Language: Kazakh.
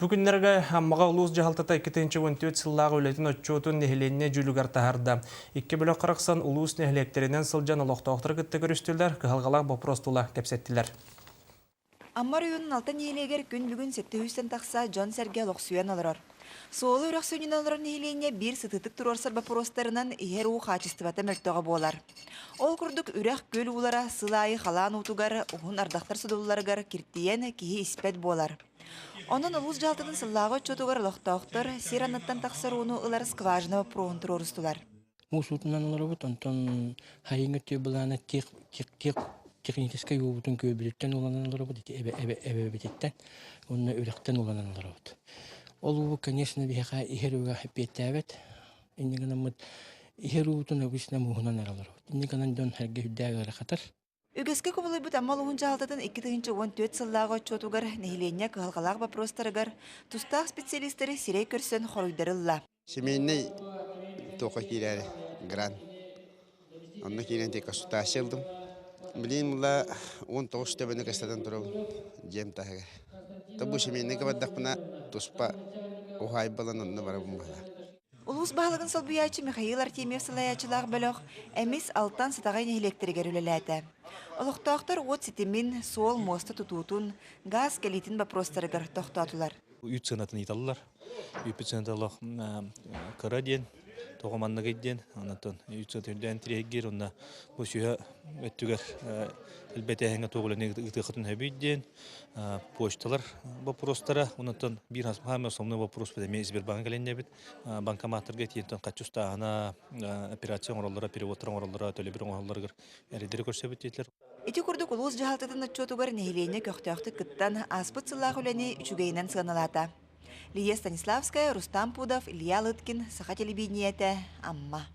Бүгүннерге аммага улуус жахалтата 2-14 сыллағы өлетін отчуотун нехиленне жүлігар тахарда. 2 бөлі қырықсан улуус нехилектерінен сылжан олықтауқтыр күтті көрістілер, кығалғалақ бопростула кепсеттілер. Аммар үйінің алтын нехилегер күн бүгін 700-тен тақса Джон Серге лоқсуян алырар. Соолы үрек сөнен алырар нехиленне бір сытытык турорсар бапростарынан ихер уу қачыстыбата мөлтоға болар. Ол күрдік үрек көл улара сылайы халан утугар, уғын ардақтар судуларгар кирттиен кихи испет болар. Онын улус жалтыдын сыллағы чотугар лоқтауқтар сиранаттан тақсар уну ылар скважинова проонтур орыстулар. Мусутунан оларабыт, онтон хайыңы бұланы техническай уутун көбілеттен оланан оларабыт, әбәбететтен, онына өректен оланан оларабыт. Ол, конечно, бихақа ихеруға хэппеттәбет, иннеганамыд ихеруутун өбісіне муғынан араларабыт. Иннеганан дон härге хүддәгәрі қатар. Үгеске көбілейбіт амал уғын жалтыдын 2-14 сыллағы чотугар нехиленне кығалғалақ бапростарыгар тустақ специалистері сирей көрсөн хоруйдарылла. Семейный тоқа кирәлі гран. Онны кирен тек асутасы алдым. Білейін мұла 19 төбені кастадан тұрау жем тағыға. Табу семейный кабаддақпына тұспа оғай балан онны бара бұмбала. Улус бағылығын салбуячы Михаил Артемьев сылаячылағы бөліқ әмес алтан сытағай нехилектергер үлеләді. Олықтақтар от сетемін сол мосты тұтуытын газ кәлейтін бапростарыгар тоқтатылар. Үйт сынатын италылар. Үйпіт сынаталық қыра ден, тоғаманнығы ден, анатын үйт сынатырден тірегер, онна бұл сүйе өттігер әлбәті әңі тоғылын ұтықытын әбейт ден, почталар бапростара, онатын бір хасмағаме осылны бапрос бәдеме Сбербанк әлінде бет, банкоматтырға тиентін қатшыстағына операция оралдара, переводтар оралдара, төлі бір оңаларғыр әрідері көрсебет дейтілер. Ити күрдік улус жахалтыдын отчетугар нехиленне көқтеуқті кыттан аспыт сыллағы үләне үчігейінен сығаналата. Лия Станиславская, Рустам Пудов, Илья Лыткин, Саха телевидениеті, Амма.